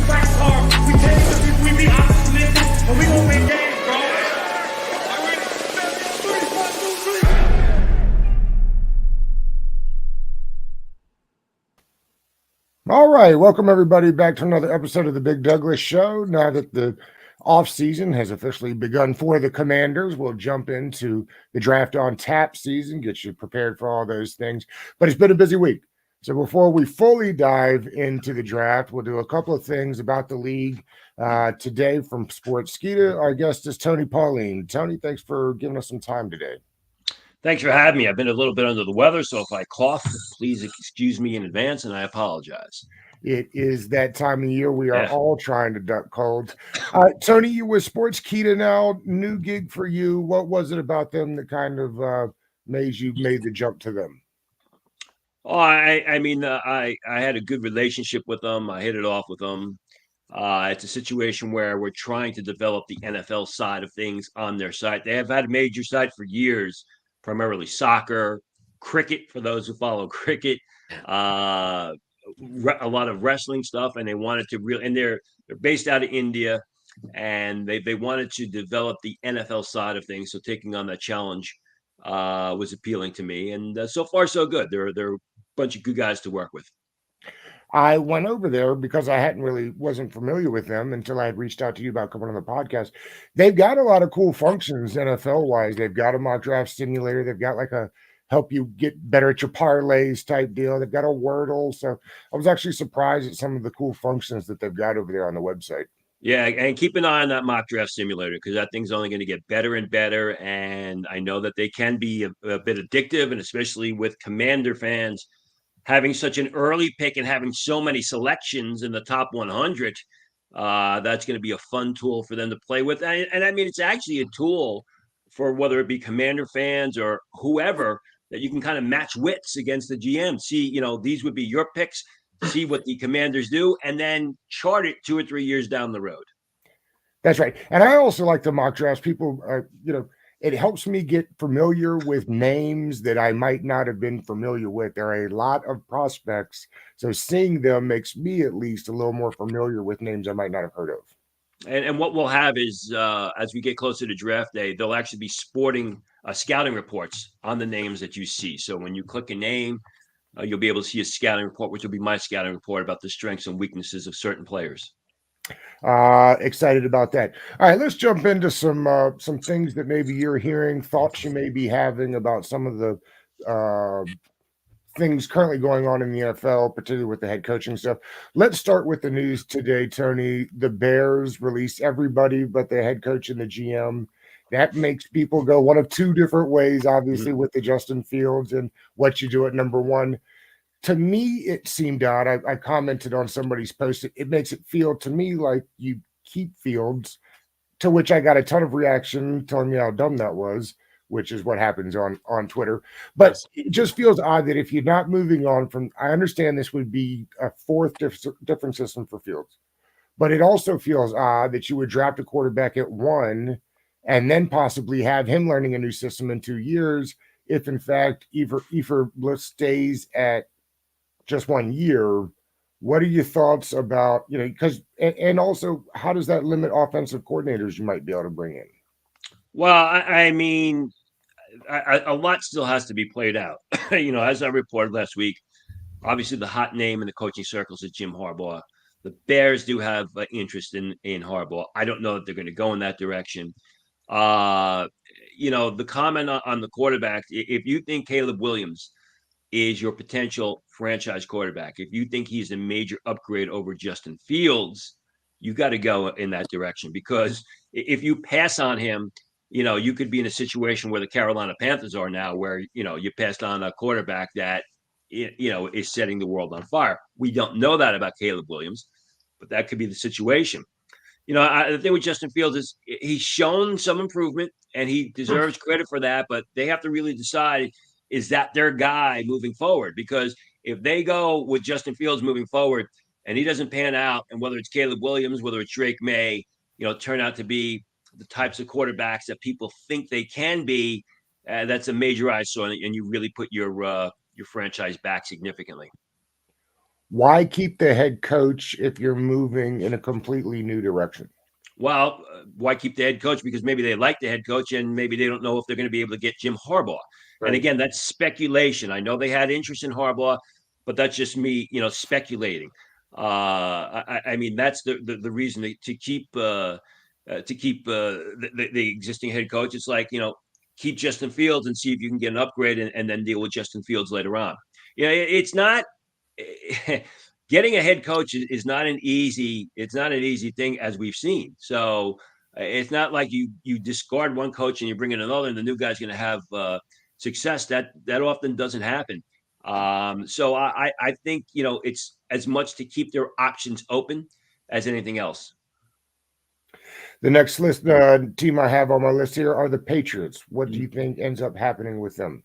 fight hard. We take it, we be optimistic, and we gonna win games, bro. All right, welcome everybody back to another episode of the Big Douglas Show. Now that the off season has officially begun for the Commanders, we'll jump into the draft on tap season, get you prepared for all those things. But it's been a busy week. So before we fully dive into the draft, we'll do a couple of things about the league. Today from Sportskeeda, our guest is Tony Pauline. Tony, thanks for giving us some time today. Thanks for having me. I've been a little bit under the weather, so if I cough, please excuse me in advance, and I apologize. It is that time of year we are Yeah. all trying to duck colds. Tony, you with Sportskeeda now, new gig for you. What was it about them that kind of made the jump to them? Oh, I had a good relationship with them. I hit it off with them. It's a situation where we're trying to develop the NFL side of things on their site. They have had a major site for years, primarily soccer, cricket for those who follow cricket, a lot of wrestling stuff, and they wanted to and they're based out of India, and they wanted to develop the NFL side of things. So taking on that challenge was appealing to me, and so far so good. They're a bunch of good guys to work with. I went over there because I wasn't familiar with them until I had reached out to you about coming on the podcast. They've got a lot of cool functions NFL wise. They've got a mock draft simulator. They've got like a help you get better at your parlays type deal. They've got a Wordle. So I was actually surprised at some of the cool functions that they've got over there on the website. Yeah, and keep an eye on that mock draft simulator because that thing's only going to get better and better. And I know that they can be a bit addictive, and especially with Commander fans having such an early pick and having so many selections in the top 100, that's going to be a fun tool for them to play with. And I mean, it's actually a tool for whether it be Commander fans or whoever that you can kind of match wits against the GM. See, these would be your picks, see what the Commanders do, and then chart it 2 or 3 years down the road. That's right. And I also like the mock drafts. People, it helps me get familiar with names that I might not have been familiar with. There are a lot of prospects. So seeing them makes me at least a little more familiar with names I might not have heard of. And what we'll have is, as we get closer to draft day, they'll actually be sporting scouting reports on the names that you see. So when you click a name, you'll be able to see a scouting report, which will be my scouting report about the strengths and weaknesses of certain players. Excited about that. All right, let's jump into some things that maybe you're hearing, thoughts you may be having about some of the things currently going on in the NFL, particularly with the head coaching stuff. Let's start with the news today, Tony. The Bears released everybody but the head coach and the GM. That makes people go one of two different ways, obviously, with the Justin Fields and what you do at number one. To me, it seemed odd. I commented on somebody's post. It makes it feel to me like you keep Fields, to which I got a ton of reaction telling me how dumb that was, which is what happens on Twitter. But it just feels odd that if you're not moving on from, I understand this would be a fourth different system for Fields, but it also feels odd that you would draft a quarterback at 1 and then possibly have him learning a new system in 2 years if, in fact, Eberflus stays at just 1 year. What are your thoughts about, because, and also how does that limit offensive coordinators you might be able to bring in? Well, I mean, a lot still has to be played out. As I reported last week, obviously the hot name in the coaching circles is Jim Harbaugh. The Bears do have interest in Harbaugh. I don't know that they're going to go in that direction. The comment on the quarterback, if you think Caleb Williams is your potential franchise quarterback, if you think he's a major upgrade over Justin Fields, you got to go in that direction, because if you pass on him, you could be in a situation where the Carolina Panthers are now, where, you passed on a quarterback that, is setting the world on fire. We don't know that about Caleb Williams, but that could be the situation. The thing with Justin Fields is he's shown some improvement and he deserves credit for that, but they have to really decide, is that their guy moving forward? Because if they go with Justin Fields moving forward and he doesn't pan out, and whether it's Caleb Williams, whether it's Drake May, turn out to be the types of quarterbacks that people think they can be, that's a major eyesore, and you really put your franchise back significantly. Why keep the head coach if you're moving in a completely new direction? Well, why keep the head coach? Because maybe they like the head coach and maybe they don't know if they're going to be able to get Jim Harbaugh. And Right. again, that's speculation. I know they had interest in Harbaugh, but that's just me, speculating. I mean, that's the reason to keep the existing head coach. It's like, keep Justin Fields and see if you can get an upgrade and then deal with Justin Fields later on. It's not getting a head coach is not an easy. It's not an easy thing, as we've seen. So it's not like you discard one coach and you bring in another, and the new guy's going to have success. That often doesn't happen. So I think it's as much to keep their options open as anything else. The next team I have on my list here are the Patriots. What do you think ends up happening with them?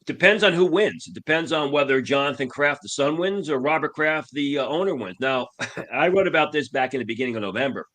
Depends on who wins. It depends on whether Jonathan Kraft, the son, wins or Robert Kraft, the owner, wins. Now, I wrote about this back in the beginning of November,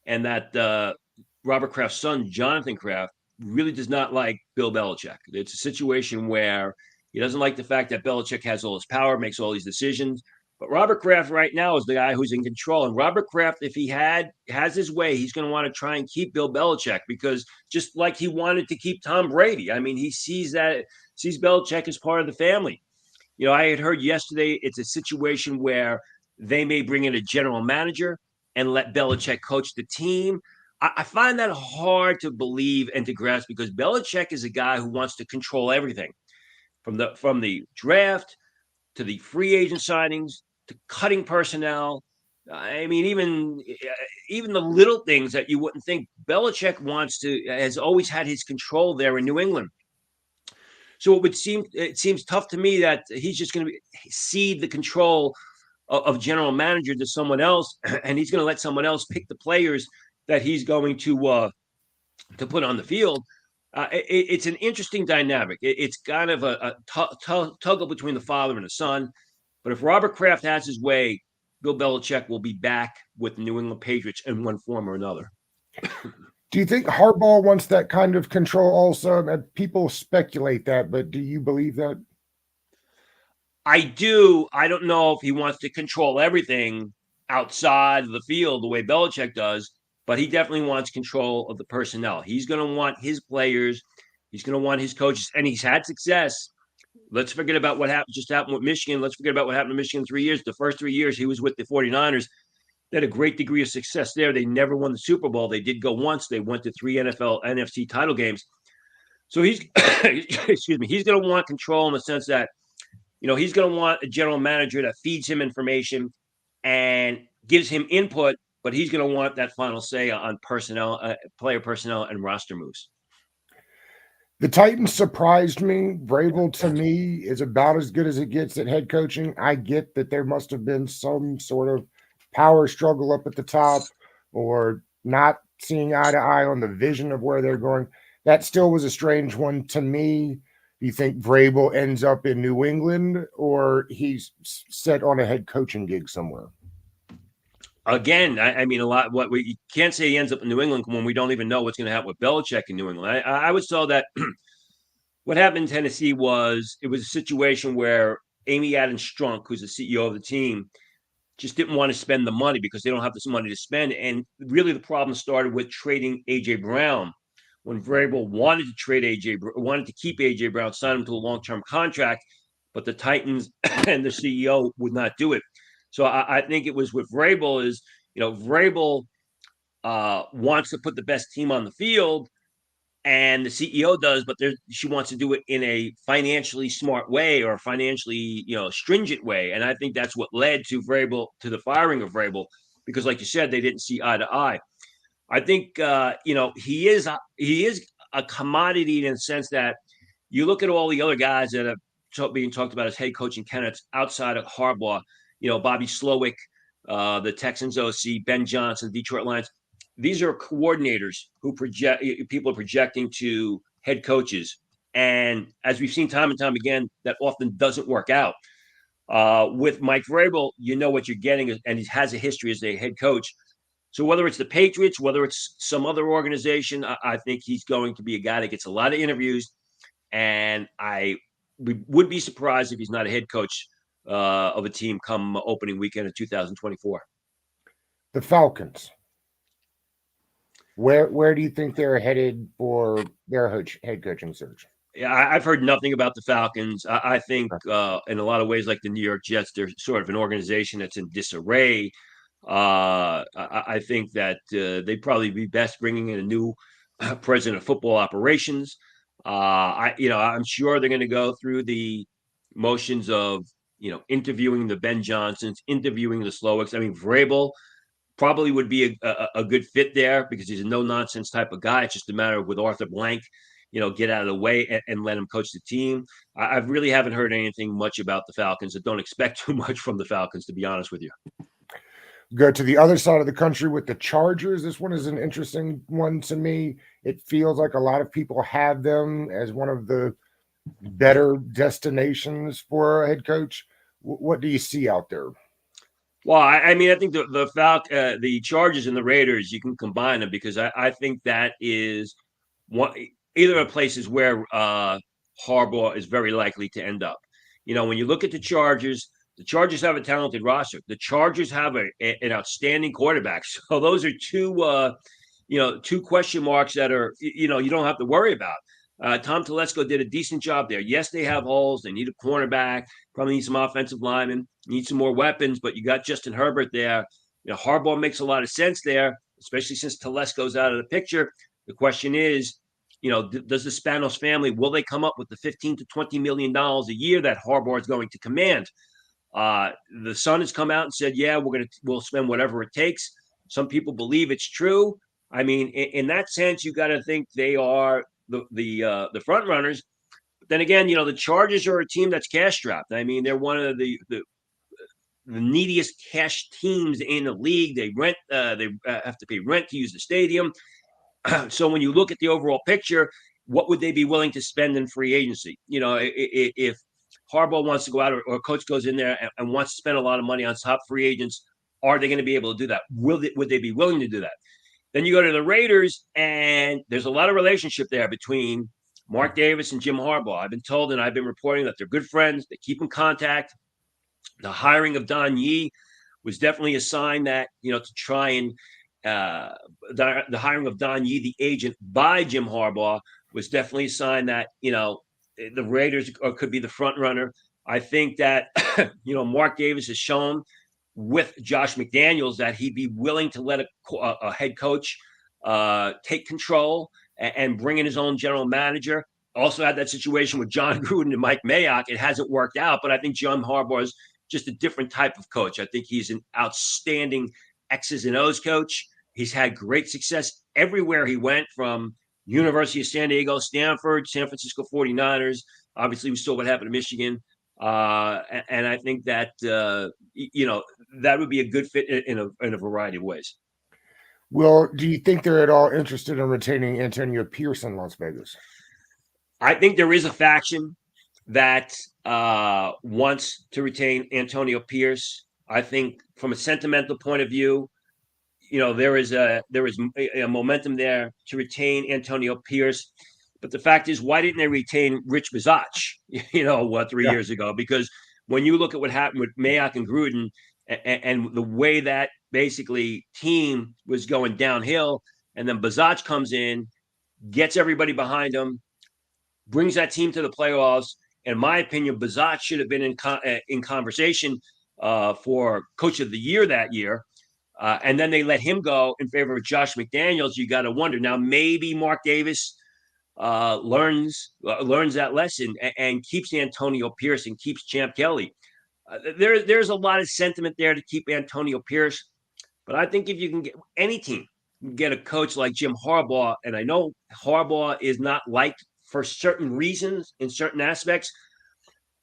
and that Robert Kraft's son, Jonathan Kraft, really does not like Bill Belichick. It's a situation where he doesn't like the fact that Belichick has all his power, makes all these decisions. But Robert Kraft right now is the guy who's in control. And Robert Kraft, if he has his way, he's going to want to try and keep Bill Belichick, because just like he wanted to keep Tom Brady, I mean, he sees Belichick as part of the family. I had heard yesterday it's a situation where they may bring in a general manager and let Belichick coach the team. I find that hard to believe and to grasp, because Belichick is a guy who wants to control everything from the draft to the free agent signings to cutting personnel. I mean, even the little things that you wouldn't think. Belichick has always had his control there in New England. So it seems tough to me that he's just going to cede the control of general manager to someone else, and he's going to let someone else pick the players that he's going to put on the field. It's an interesting dynamic. It's kind of a tuggle between the father and the son. But if Robert Kraft has his way, Bill Belichick will be back with the New England Patriots in one form or another. Do you think Harbaugh wants that kind of control also? People speculate that, but do you believe that? I do. I don't know if he wants to control everything outside of the field the way Belichick does, but he definitely wants control of the personnel. He's going to want his players. He's going to want his coaches, and he's had success. Let's forget about what happened with Michigan. Let's forget about what happened to Michigan 3 years. The first 3 years he was with the 49ers. They had a great degree of success there. They never won the Super Bowl. They did go once. They went to 3 NFL NFC title games. So he's excuse me, he's going to want control in the sense that he's going to want a general manager that feeds him information and gives him input, but he's going to want that final say on personnel, player personnel, and roster moves. The Titans surprised me. Vrabel, to me, is about as good as it gets at head coaching. I get that there must have been some sort of power struggle up at the top, or not seeing eye to eye on the vision of where they're going. That still was a strange one to me. Do you think Vrabel ends up in New England, or he's set on a head coaching gig somewhere? Again, I mean, what we can't say he ends up in New England when we don't even know what's going to happen with Belichick in New England. I was told that what happened in Tennessee was a situation where Amy Adams Strunk, who's the CEO of the team, just didn't want to spend the money because they don't have this money to spend. And really the problem started with trading A.J. Brown. When Vrabel wanted to keep A.J. Brown, sign him to a long-term contract, but the Titans and the CEO would not do it. So I think it was with Vrabel Vrabel wants to put the best team on the field, and the CEO does, but she wants to do it in a financially smart way or financially, stringent way. And I think that's what led to the firing of Vrabel, because like you said, they didn't see eye to eye. I think, he is a commodity in the sense that you look at all the other guys that are being talked about as head coaching candidates outside of Harbaugh, Bobby Slowick, the Texans OC, Ben Johnson, Detroit Lions. These are coordinators who people are projecting to head coaches. And as we've seen time and time again, that often doesn't work out. With Mike Vrabel, you know what you're getting, and he has a history as a head coach. So whether it's the Patriots, whether it's some other organization, I think he's going to be a guy that gets a lot of interviews. And I would be surprised if he's not a head coach of a team come opening weekend of 2024. The Falcons. Where do you think they're headed for their head coaching search? Yeah, I've heard nothing about the Falcons. I think in a lot of ways, like the New York Jets, they're sort of an organization that's in disarray. I think that they'd probably be best bringing in a new president of football operations. I'm sure they're going to go through the motions of interviewing the Ben Johnsons, interviewing the Slowicks. I mean, Vrabel probably would be a good fit there because he's a no nonsense type of guy. It's just a matter of with Arthur Blank, get out of the way and let him coach the team. I really haven't heard anything much about the Falcons. I don't expect too much from the Falcons, to be honest with you. Go to the other side of the country with the Chargers. This one is an interesting one to me. It feels like a lot of people have them as one of the better destinations for a head coach. What do you see out there? Well, I mean, I think the Chargers and the Raiders, you can combine them because I think that is one either of places where Harbaugh is very likely to end up. When you look at the Chargers have a talented roster. The Chargers have an outstanding quarterback. So those are two question marks that are you don't have to worry about. Tom Telesco did a decent job there. Yes, they have holes. They need a cornerback. Probably need some offensive linemen. Need some more weapons. But you got Justin Herbert there. Harbaugh makes a lot of sense there, especially since Telesco's out of the picture. The question is, does the Spanos family, will they come up with the $15 to $20 million a year that Harbaugh is going to command? The Sun has come out and said, yeah, we'll spend whatever it takes. Some people believe it's true. I mean, in that sense, you got to think they are the front runners. But then again, the Chargers are a team that's cash strapped. I mean, they're one of the neediest cash teams in the league. They have to pay rent to use the stadium. So when you look at the overall picture, what would they be willing to spend in free agency? If Harbaugh wants to go out or coach goes in there and wants to spend a lot of money on top free agents, are they going to be able to do that? Would they be willing to do that? Then you go to the Raiders, and there's a lot of relationship there between Mark Davis and Jim Harbaugh. I've been told and I've been reporting that they're good friends. They keep in contact. The hiring of Don Yee was definitely a sign that, to try and the hiring of Don Yee, the agent, by Jim Harbaugh was definitely a sign that, the Raiders could be the front runner. I think that, Mark Davis has shown with Josh McDaniels that he'd be willing to let a head coach take control and bring in his own general manager. Also had that situation with John Gruden and Mike Mayock. It hasn't worked out, but I think John Harbaugh is just a different type of coach. I think he's an outstanding X's and O's coach. He's had great success everywhere he went, from University of San Diego, Stanford, San Francisco 49ers. Obviously, we saw what happened to Michigan. And I think that, that would be a good fit in a variety of ways. Well, do you think they're at all interested in retaining Antonio Pierce in Las Vegas? I think there is a faction that wants to retain Antonio Pierce. I think from a sentimental point of view, there is a momentum there to retain Antonio Pierce. But the fact is, why didn't they retain Rich Bisaccia, 3 years ago? Because when you look at what happened with Mayock and Gruden and the way that basically team was going downhill, and then Bisaccia comes in, gets everybody behind him, brings that team to the playoffs. In my opinion, Bisaccia should have been in conversation for Coach of the Year that year. And then they let him go in favor of Josh McDaniels. You got to wonder. Now, maybe Mark Davis learns that lesson and keeps Antonio Pierce and keeps Champ Kelly. There's a lot of sentiment there to keep Antonio Pierce. But I think if you can get any team, get a coach like Jim Harbaugh, and I know Harbaugh is not liked for certain reasons in certain aspects,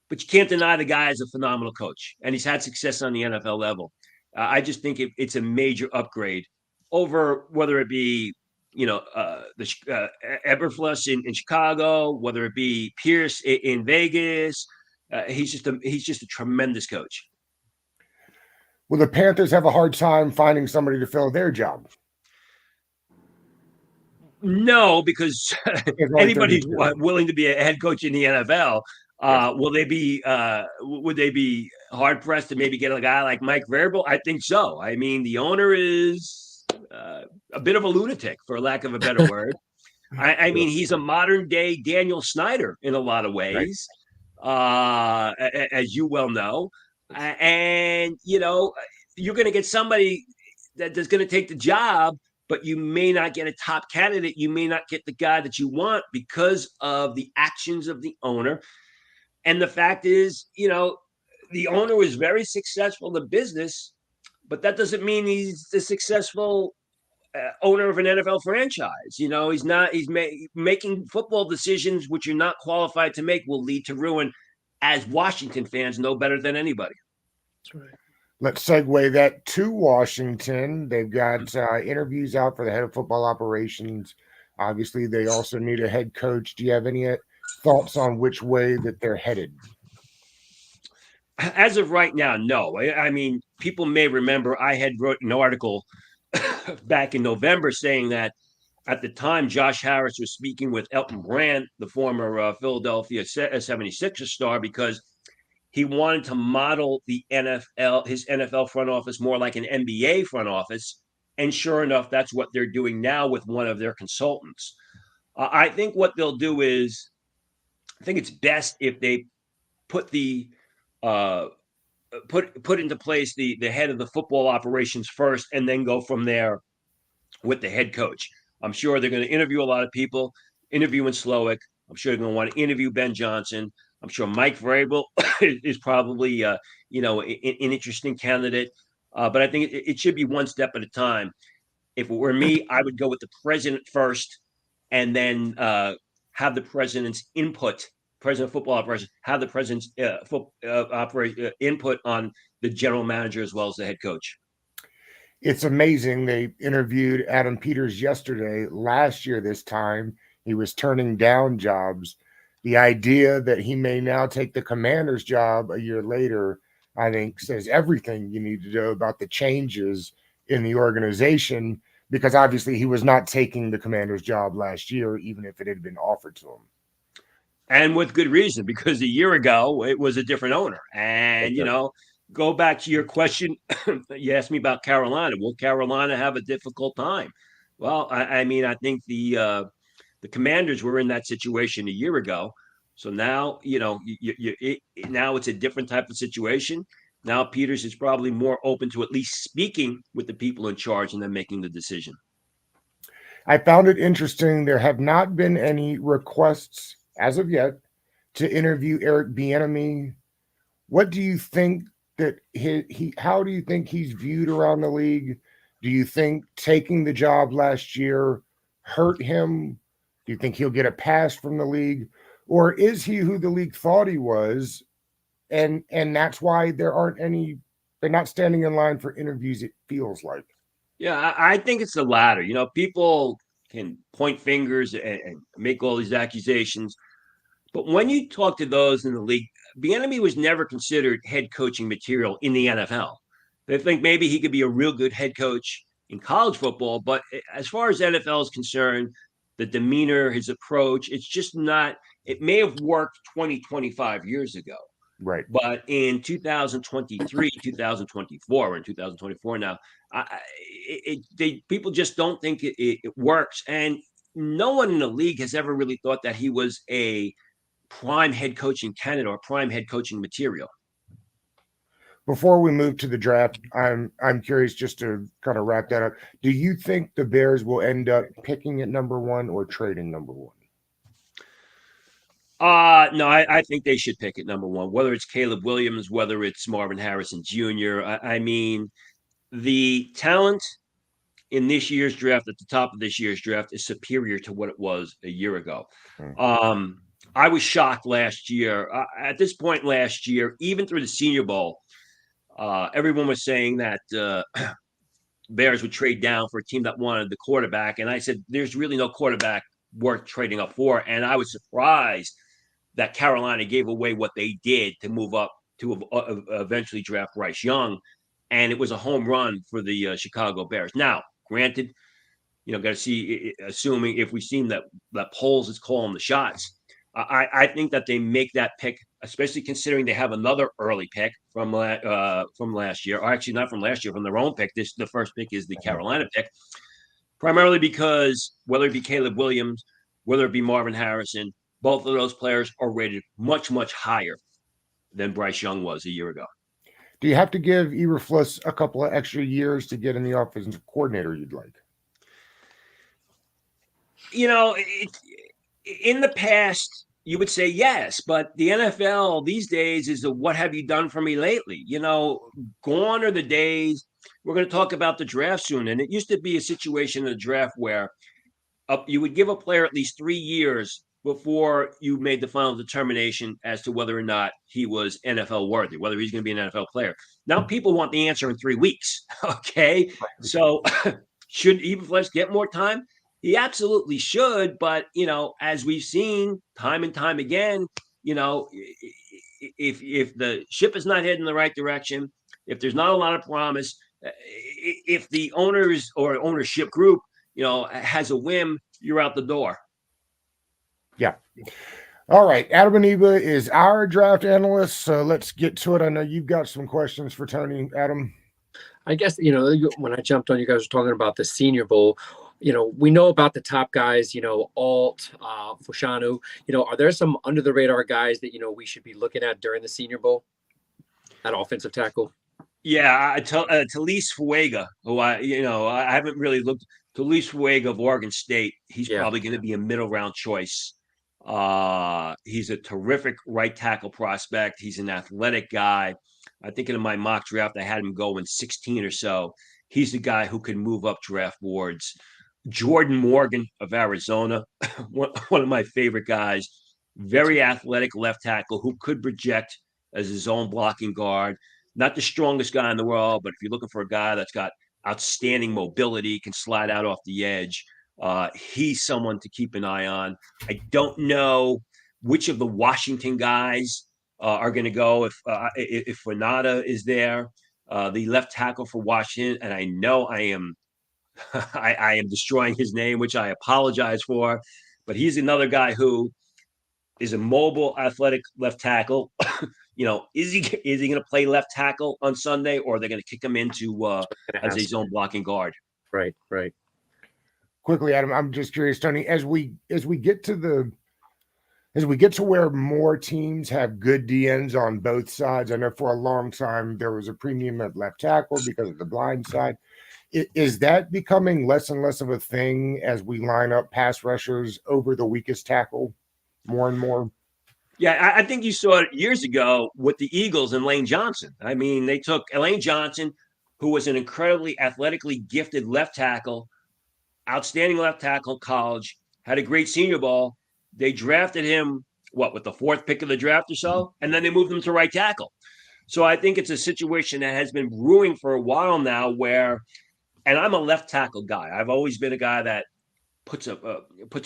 but you can't deny the guy is a phenomenal coach, and he's had success on the NFL level. I just think it's a major upgrade over whether it be, the Eberflus in Chicago, whether it be Pierce in Vegas. He's just a tremendous coach. Will the Panthers have a hard time finding somebody to fill their job? No, because anybody's willing to be a head coach in the NFL. Yes. Would they be hard pressed to maybe get a guy like Mike Vrabel? I think so. I mean, the owner is a bit of a lunatic, for lack of a better word. I mean, he's a modern day Daniel Snyder in a lot of ways, as you well know. And, you're going to get somebody that's going to take the job, but you may not get a top candidate. You may not get the guy that you want because of the actions of the owner. And the fact is, the owner was very successful in the business, but that doesn't mean he's the successful owner of an NFL franchise. He's not. He's making football decisions which you're not qualified to make will lead to ruin, as Washington fans know better than anybody. That's right. Let's segue that to Washington. They've got interviews out for the head of football operations. Obviously, they also need a head coach. Do you have any thoughts on which way that they're headed? As of right now, no. I mean, people may remember I had wrote an article back in November saying that at the time Josh Harris was speaking with Elton Brand, the former Philadelphia 76ers star, because he wanted to model his NFL front office more like an NBA front office. And sure enough, that's what they're doing now with one of their consultants. I think what they'll do is, I think it's best if they put put into place the head of the football operations first, and then go from there with the head coach. I'm sure they're going to interview a lot of people, interviewing Slowick. I'm sure they're going to want to interview Ben Johnson. I'm sure Mike Vrabel is probably, an interesting candidate. But I think it should be one step at a time. If it were me, I would go with the president first, and then have the president's input, president of football operations, have the president's input on the general manager as well as the head coach. It's amazing. They interviewed Adam Peters yesterday. Last year, this time, he was turning down jobs. The idea that he may now take the commander's job a year later, I think, says everything you need to know about the changes in the organization, because obviously he was not taking the commander's job last year, even if it had been offered to him. And with good reason, because a year ago it was a different owner. And, go back to your question. You asked me about Carolina. Will Carolina have a difficult time? Well, I mean, I think the Commanders were in that situation a year ago. So now, now it's a different type of situation. Now Peters is probably more open to at least speaking with the people in charge and then making the decision. I found it interesting. There have not been any requests as of yet to interview Eric Bieniemy. What do you think that how do you think he's viewed around the league? Do you think taking the job last year hurt him? Do you think he'll get a pass from the league? Or is he who the league thought he was? And that's why they're not standing in line for interviews, it feels like. Yeah, I think it's the latter. People can point fingers and make all these accusations. But when you talk to those in the league, Bieniemy was never considered head coaching material in the NFL. They think maybe he could be a real good head coach in college football, but as far as NFL is concerned, the demeanor, his approach, it's just not. It may have worked 20, 25 years ago. Right. But in 2023, 2024, and 2024 now, people just don't think it works. And no one in the league has ever really thought that he was a prime head coaching candidate or prime head coaching material. Before we move to the draft, I'm curious, just to kind of wrap that up. Do you think the Bears will end up picking at number 1 or trading number 1? No, I think they should pick at number 1, whether it's Caleb Williams, whether it's Marvin Harrison Jr. I mean, the talent in this year's draft, at the top of this year's draft, is superior to what it was a year ago. I was shocked last year. At this point last year, even through the Senior Bowl, everyone was saying that Bears would trade down for a team that wanted the quarterback. And I said, there's really no quarterback worth trading up for. And I was surprised that Carolina gave away what they did to move up to eventually draft Bryce Young. And it was a home run for the Chicago Bears. Now, granted, got to see, assuming if we've seen that Poles is calling the shots, I think that they make that pick especially considering they have another early pick from last year, or actually not from last year, from their own pick. The first pick is the Carolina pick, primarily because whether it be Caleb Williams, whether it be Marvin Harrison, both of those players are rated much, much higher than Bryce Young was a year ago. Do you have to give Eberflus a couple of extra years to get in the offensive coordinator you'd like? In the past, you would say yes, but the NFL these days is a what have you done for me lately? Gone are the days. We're going to talk about the draft soon. And it used to be a situation in the draft where you would give a player at least 3 years before you made the final determination as to whether or not he was NFL worthy, whether he's going to be an NFL player. Now people want the answer in 3 weeks. Okay. So should Eberflus get more time? He absolutely should. But, as we've seen time and time again, if the ship is not heading in the right direction, if there's not a lot of promise, if the owners or ownership group, has a whim, you're out the door. Yeah. All right. Adam Aniba is our draft analyst. So let's get to it. I know you've got some questions for Tony, Adam. I guess, when I jumped on, you guys were talking about the Senior Bowl. We know about the top guys, Alt, Fushanu. Are there some under the radar guys that, we should be looking at during the Senior Bowl at offensive tackle? Yeah, Talise Fuega, who I haven't really looked. Talise Fuega of Oregon State, he's probably going to be a middle round choice. He's a terrific right tackle prospect. He's an athletic guy. I think in my mock draft, I had him go in 16 or so. He's the guy who can move up draft boards. Jordan Morgan of Arizona, one of my favorite guys, very athletic left tackle who could project as his own blocking guard. Not the strongest guy in the world, but if you're looking for a guy that's got outstanding mobility, can slide out off the edge, he's someone to keep an eye on. I don't know which of the Washington guys are going to go if Renata is there, the left tackle for Washington, and I know I am destroying his name, which I apologize for, but he's another guy who is a mobile, athletic left tackle. Is he going to play left tackle on Sunday, or are they going to kick him into as a zone blocking guard? Right. Quickly, Adam, I'm just curious, Tony, as we get to where more teams have good DNs on both sides. I know for a long time there was a premium at left tackle because of the blind side. Is that becoming less and less of a thing as we line up pass rushers over the weakest tackle more and more? Yeah, I think you saw it years ago with the Eagles and Lane Johnson. I mean, they took Lane Johnson, who was an incredibly athletically gifted left tackle, outstanding left tackle, college, had a great Senior Bowl. They drafted him, with the 4th pick of the draft or so, and then they moved him to right tackle. So I think it's a situation that has been brewing for a while now where, and I'm a left tackle guy. I've always been a guy that puts a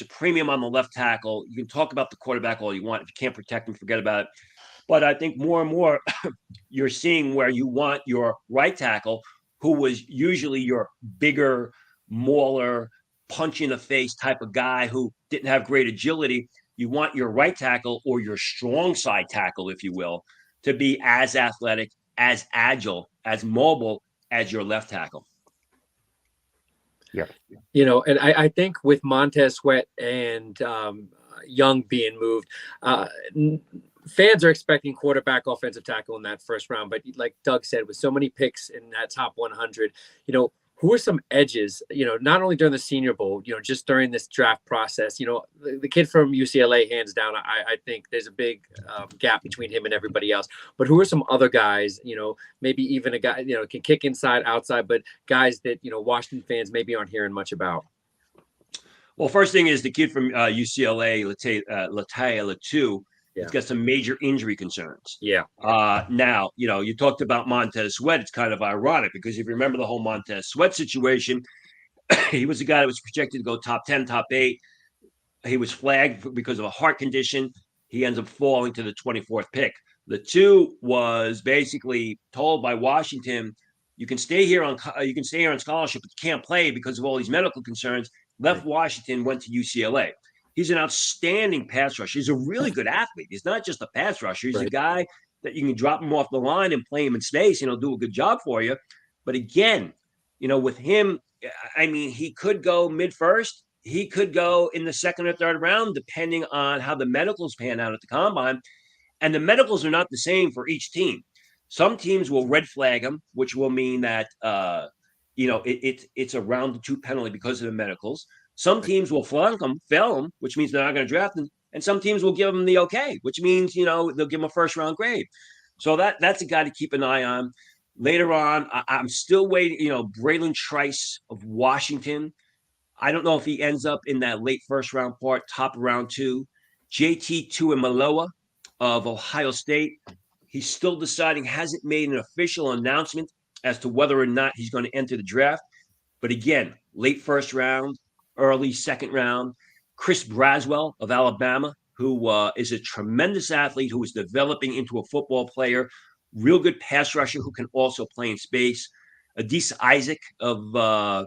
premium on the left tackle. You can talk about the quarterback all you want. If you can't protect him, forget about it. But I think more and more you're seeing where you want your right tackle, who was usually your bigger, mauler, punch in the face type of guy who didn't have great agility. You want your right tackle, or your strong side tackle, if you will, to be as athletic, as agile, as mobile as your left tackle. Yeah. And I think with Montez Sweat and Young being moved, fans are expecting quarterback, offensive tackle in that first round. But like Doug said, with so many picks in that top 100, who are some edges, not only during the Senior Bowl, just during this draft process, the kid from UCLA, hands down, I think there's a big gap between him and everybody else. But who are some other guys, maybe even a guy, can kick inside, outside, but guys that, Washington fans maybe aren't hearing much about? Well, first thing is the kid from UCLA, Latai Latu. He's got some major injury concerns. Yeah. Now, you talked about Montez Sweat. It's kind of ironic because if you remember the whole Montez Sweat situation, he was a guy that was projected to go top 10, top 8. He was flagged because of a heart condition. He ends up falling to the 24th pick. The 2 was basically told by Washington, you can stay here on scholarship, but you can't play because of all these medical concerns. Left Washington, went to UCLA. He's an outstanding pass rusher. He's a really good athlete. He's not just a pass rusher. He's a guy that you can drop him off the line and play him in space, do a good job for you. But again, with him, I mean, he could go mid-first. He could go in the second or third round, depending on how the medicals pan out at the combine. And the medicals are not the same for each team. Some teams will red flag him, which will mean that it's a round 2 penalty because of the medicals. Some teams will flunk him, fail him, which means they're not going to draft him. And some teams will give him the okay, which means, they'll give him a first round grade. So that's a guy to keep an eye on. Later on, I'm still waiting, Braylon Trice of Washington. I don't know if he ends up in that late first round part, top of round 2. JT Tuimoloau of Ohio State. He's still deciding, hasn't made an official announcement as to whether or not he's going to enter the draft. But again, late first round, early second round. Chris Braswell of Alabama, who is a tremendous athlete who is developing into a football player, real good pass rusher who can also play in space. Adisa Isaac of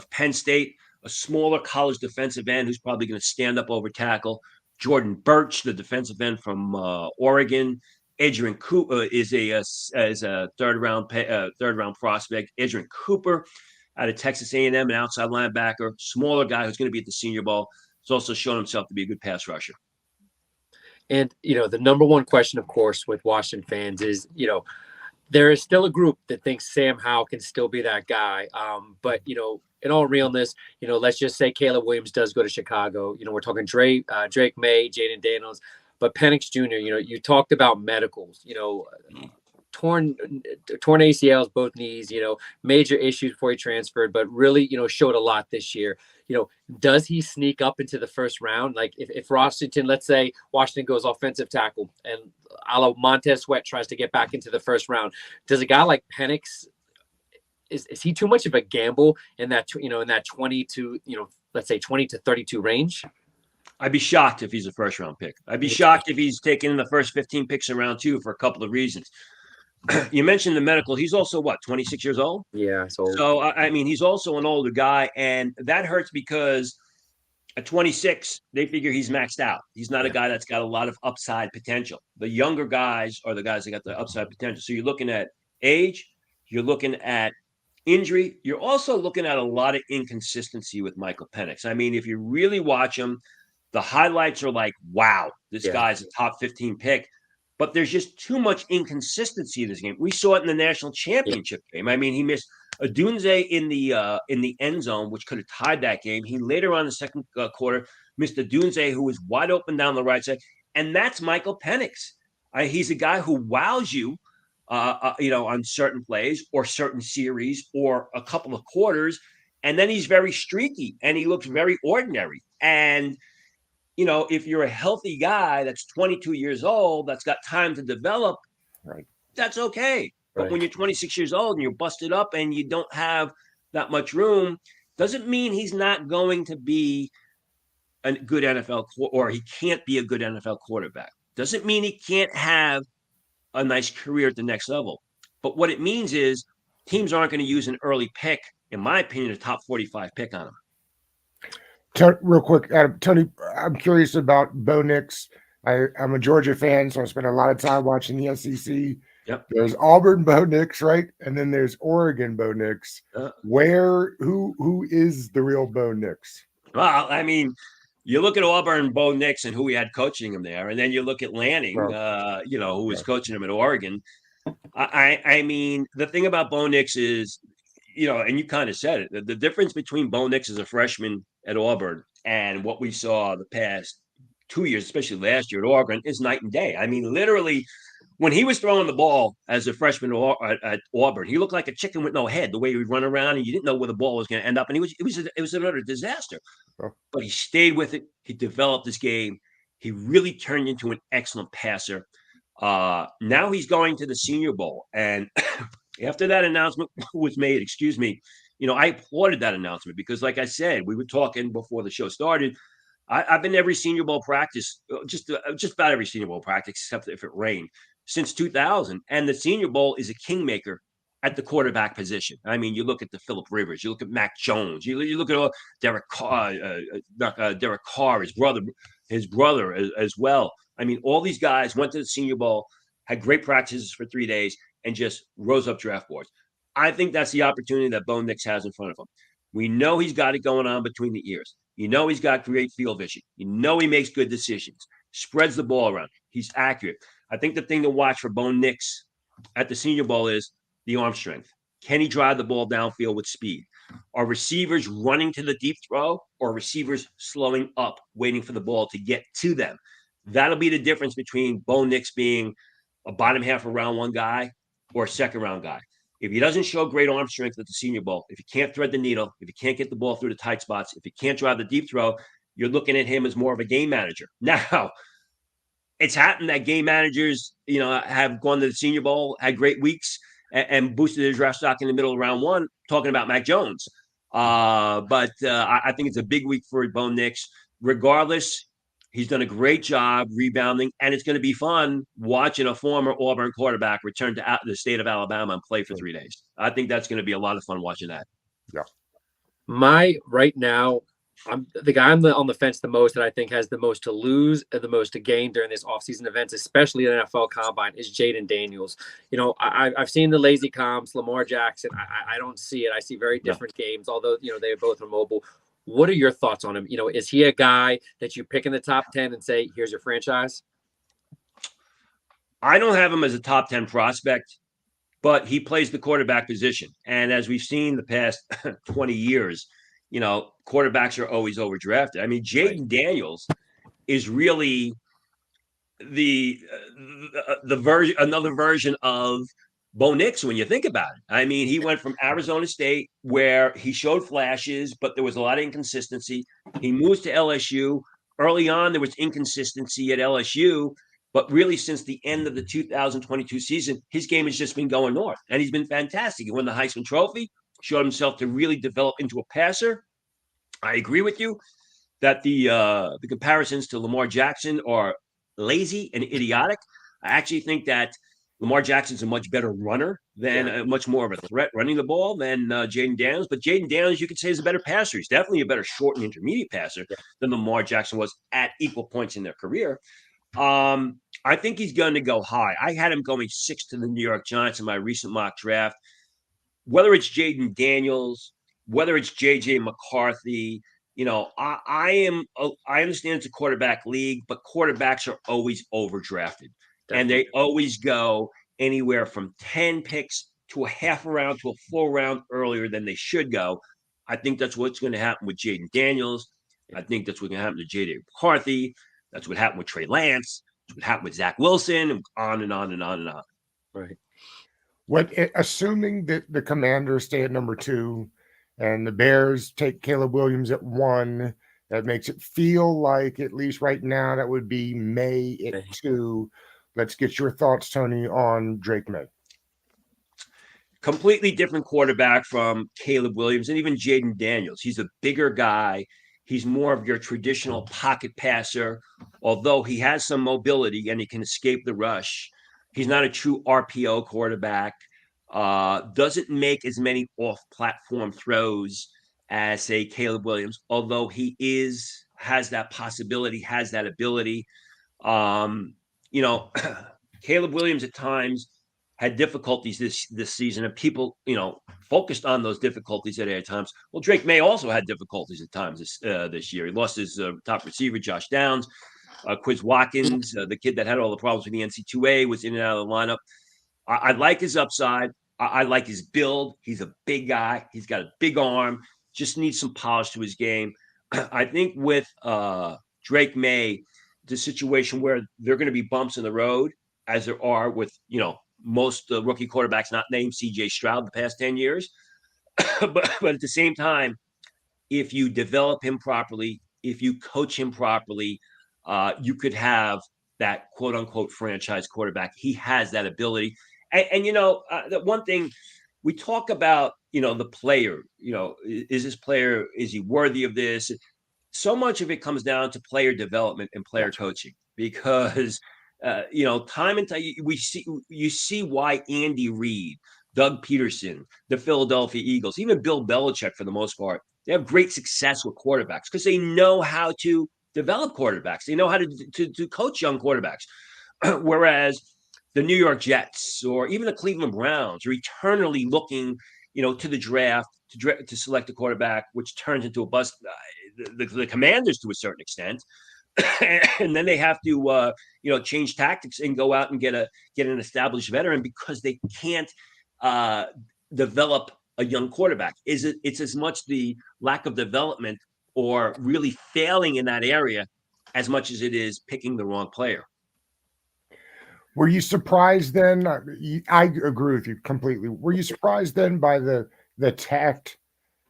Penn State, a smaller college defensive end who's probably going to stand up over tackle. Jordan Birch, the defensive end from Oregon. Adrian Cooper is a third round prospect. Adrian Cooper out of Texas A&M, an outside linebacker, smaller guy who's going to be at the Senior Bowl. He's also shown himself to be a good pass rusher. And, the number one question, of course, with Washington fans is, there is still a group that thinks Sam Howell can still be that guy. But, in all realness, let's just say Caleb Williams does go to Chicago. We're talking Drake May, Jaden Daniels, but Penix Jr., you talked about medicals, torn ACLs, both knees, major issues before he transferred, but really, showed a lot this year. Does he sneak up into the first round? Like if Washington, let's say Washington goes offensive tackle and a la Montez Sweat tries to get back into the first round, does a guy like Penix, is he too much of a gamble in that, in that 20 to, let's say 20 to 32 range? I'd be shocked if he's a first round pick. I'd be shocked if he's taken in the first 15 picks in round 2 for a couple of reasons. You mentioned the medical. He's also 26 years old? Yeah. So, I mean, he's also an older guy, and that hurts because at 26, they figure he's maxed out. He's not a guy that's got a lot of upside potential. The younger guys are the guys that got the upside potential. So you're looking at age, you're looking at injury, you're also looking at a lot of inconsistency with Michael Penix. I mean, if you really watch him, the highlights are like, wow, this guy's a top 15 pick. But there's just too much inconsistency in this game. We saw it in the national championship game. I mean, he missed a Dunze in the end zone, which could have tied that game. He later on in the second quarter missed a Dunze who was wide open down the right side. And that's Michael Penix. He's a guy who wows you, on certain plays or certain series or a couple of quarters. And then he's very streaky and he looks very ordinary. And if you're a healthy guy that's 22 years old, that's got time to develop, that's okay. But when you're 26 years old and you're busted up and you don't have that much room, doesn't mean he's not going to be a good NFL or he can't be a good NFL quarterback. Doesn't mean he can't have a nice career at the next level. But what it means is teams aren't going to use an early pick, in my opinion, a top 45 pick on him. Real quick, Tony, I'm curious about Bo Nix. I'm a Georgia fan, so I spent a lot of time watching the SEC. Yep. There's Auburn Bo Nix, right? And then there's Oregon Bo Nix. Who is the real Bo Nix? Well, I mean, you look at Auburn Bo Nix and who he had coaching him there, and then you look at Lanning, who was coaching him at Oregon. I mean, the thing about Bo Nix is, and you kind of said it, the difference between Bo Nix as a freshman at Auburn and what we saw the past 2 years, especially last year at Oregon, is night and day. I mean, literally, when he was throwing the ball as a freshman at Auburn, he looked like a chicken with no head, the way he would run around, and you didn't know where the ball was going to end up. And it was another disaster. But he stayed with it. He developed his game. He really turned into an excellent passer. Now he's going to the Senior Bowl. And after that announcement was made, I applauded that announcement because, like I said, we were talking before the show started. I've been to every Senior Bowl practice, just about every Senior Bowl practice, except if it rained, since 2000. And the Senior Bowl is a kingmaker at the quarterback position. I mean, you look at the Philip Rivers, you look at Mac Jones, you look at all Derek Carr, Derek Carr, his brother as well. I mean, all these guys went to the Senior Bowl, had great practices for 3 days, and just rose up draft boards. I think that's the opportunity that Bo Nix has in front of him. We know he's got it going on between the ears. You know he's got great field vision. You know he makes good decisions, spreads the ball around. He's accurate. I think the thing to watch for Bo Nix at the Senior Bowl is the arm strength. Can he drive the ball downfield with speed? Are receivers running to the deep throw, or receivers slowing up, waiting for the ball to get to them? That'll be the difference between Bo Nix being a bottom half of round 1 guy or a second round guy. If he doesn't show great arm strength at the Senior Bowl, if he can't thread the needle, if he can't get the ball through the tight spots, if he can't drive the deep throw, you're looking at him as more of a game manager. Now, it's happened that game managers, have gone to the Senior Bowl, had great weeks, and boosted their draft stock in the middle of round 1, talking about Mac Jones. But I think it's a big week for Bo Nix. Regardless, he's done a great job rebounding, and it's going to be fun watching a former Auburn quarterback return to the state of Alabama and play for 3 days. I think that's going to be a lot of fun watching that. Yeah. Right now, I'm the guy on the fence the most that I think has the most to lose and the most to gain during this offseason events, especially the NFL Combine, is Jaden Daniels. I've seen the lazy comps, Lamar Jackson. I don't see it. I see very different games, although, they both are mobile. What are your thoughts on him? Is he a guy that you pick in the top 10 and say, here's your franchise? I don't have him as a top 10 prospect, but he plays the quarterback position. And as we've seen the past 20 years, quarterbacks are always overdrafted. I mean, Jaden Daniels is really the version, another version of Bo Nix when you think about it. I mean, he went from Arizona State, where he showed flashes, but there was a lot of inconsistency. He moves to LSU. Early on, there was inconsistency at LSU, but really since the end of the 2022 season, his game has just been going north, and he's been fantastic. He won the Heisman Trophy, showed himself to really develop into a passer. I agree with you that the comparisons to Lamar Jackson are lazy and idiotic. I actually think that Lamar Jackson's a much better runner than much more of a threat running the ball than Jaden Daniels. But Jaden Daniels, you could say, is a better passer. He's definitely a better short and intermediate passer than Lamar Jackson was at equal points in their career. I think he's going to go high. I had him going 6 to the New York Giants in my recent mock draft. Whether it's Jaden Daniels, whether it's J.J. McCarthy, I understand it's a quarterback league, but quarterbacks are always overdrafted. And they always go anywhere from 10 picks to a half a round to a full round earlier than they should go. I think that's what's going to happen with Jaden Daniels. I think that's what's going to happen to J.J. McCarthy. That's what happened with Trey Lance. That's what happened with Zach Wilson, and on and on and on and on. Right. Assuming that the Commanders stay at number 2 and the Bears take Caleb Williams at 1, that makes it feel like, at least right now, that would be May at 2. Let's get your thoughts, Tony, on Drake May. Completely different quarterback from Caleb Williams and even Jaden Daniels. He's a bigger guy. He's more of your traditional pocket passer, although he has some mobility and he can escape the rush. He's not a true RPO quarterback. Doesn't make as many off-platform throws as, say, Caleb Williams, although he has that possibility, has that ability. Caleb Williams at times had difficulties this season, and people, focused on those difficulties at times. Well, Drake May also had difficulties at times this year. He lost his top receiver, Josh Downs. Quiz Watkins, the kid that had all the problems with the NC2A, was in and out of the lineup. I like his upside. I like his build. He's a big guy. He's got a big arm. Just needs some polish to his game. I think with Drake May, the situation where there are going to be bumps in the road, as there are with, most rookie quarterbacks not named C.J. Stroud the past 10 years. but at the same time, if you develop him properly, if you coach him properly, you could have that quote unquote franchise quarterback. He has that ability. And the one thing we talk about, the player, is this player, is he worthy of this? So much of it comes down to player development and player coaching, because, time and time you see why Andy Reid Doug Peterson, the Philadelphia Eagles, even Bill Belichick for the most part, they have great success with quarterbacks because they know how to develop quarterbacks. They know how to coach young quarterbacks. Whereas the New York Jets or even the Cleveland Browns are eternally looking, to the draft to select a quarterback, which turns into a bust. The Commanders to a certain extent, and then they have to change tactics and go out and get an established veteran because they can't develop a young quarterback. It's as much the lack of development or really failing in that area as much as it is picking the wrong player. Were you surprised then? I agree with you completely. Were you surprised then by the tact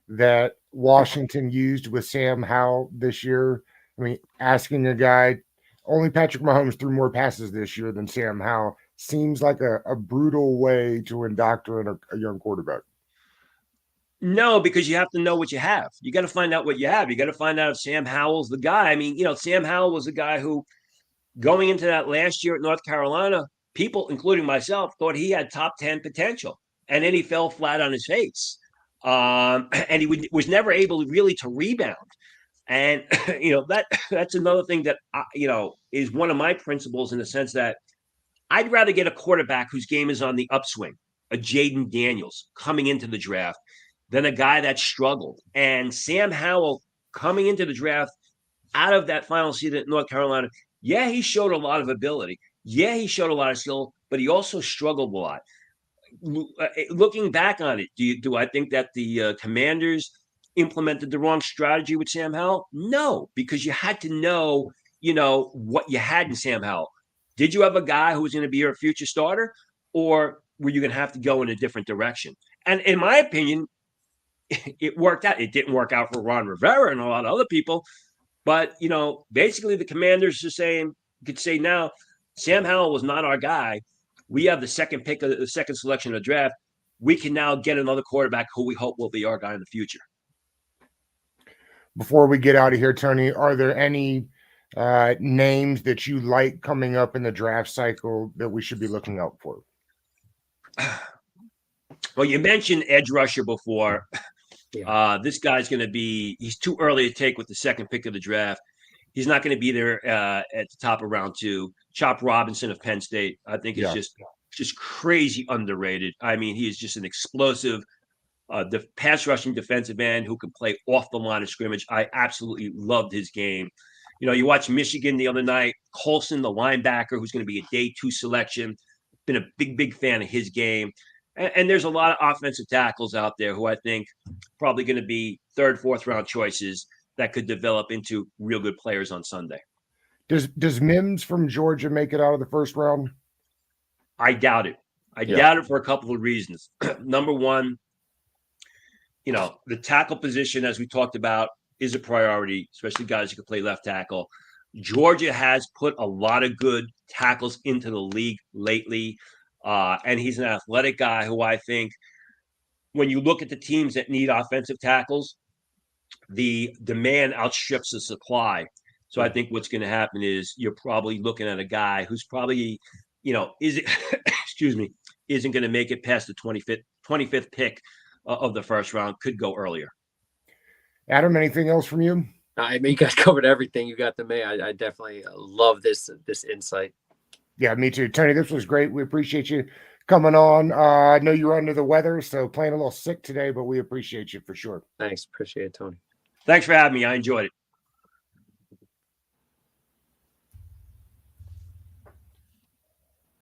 that Washington used with Sam Howell this year? I mean, asking a guy, only Patrick Mahomes threw more passes this year than Sam Howell, seems like a brutal way to indoctrinate a young quarterback. No, because you have to know what you have. You got to find out what you have. You got to find out if Sam Howell's the guy. I mean, Sam Howell was a guy who, going into that last year at North Carolina, people, including myself, thought he had top 10 potential. And then he fell flat on his face. And he was never able really to rebound. And, that's another thing that, is one of my principles in the sense that I'd rather get a quarterback whose game is on the upswing, a Jaden Daniels coming into the draft, than a guy that struggled. And Sam Howell coming into the draft out of that final season at North Carolina, yeah, he showed a lot of ability. Yeah, he showed a lot of skill, but he also struggled a lot. Looking back on it, do I think that the Commanders implemented the wrong strategy with Sam Howell? No, because you had to know, what you had in Sam Howell. Did you have a guy who was going to be your future starter, or were you going to have to go in a different direction? And in my opinion, it worked out. It didn't work out for Ron Rivera and a lot of other people. But, basically the Commanders are saying, you could say now, Sam Howell was not our guy. We have the second pick of the second selection of the draft. We can now get another quarterback who we hope will be our guy in the future. Before we get out of here, Tony, are there any names that you like coming up in the draft cycle that we should be looking out for? Well, you mentioned edge rusher before. Yeah. This guy's going to be – he's too early to take with the second pick of the draft. He's not going to be there at the top of round 2. Chop Robinson of Penn State, I think, is just crazy underrated. I mean, he is just an explosive pass rushing defensive end who can play off the line of scrimmage. I absolutely loved his game. You watch Michigan the other night, Colson, the linebacker, who's going to be a day 2 selection. Been a big fan of his game. And there's a lot of offensive tackles out there who I think probably going to be 3rd, 4th round choices that could develop into real good players on Sunday. Does Mims from Georgia make it out of the first round? I doubt it. I doubt it for a couple of reasons. Number one, the tackle position, as we talked about, is a priority, especially guys who can play left tackle. Georgia has put a lot of good tackles into the league lately. And he's an athletic guy who I think when you look at the teams that need offensive tackles, the demand outstrips the supply. So I think what's going to happen is you're probably looking at a guy who's probably, isn't going to make it past the 25th pick of the first round, could go earlier. Adam, anything else from you? I mean, you guys covered everything. You got the May. I definitely love this insight. Yeah, me too. Tony, this was great. We appreciate you coming on. I know you were under the weather, so playing a little sick today, but we appreciate you for sure. Thanks. Appreciate it, Tony. Thanks for having me. I enjoyed it.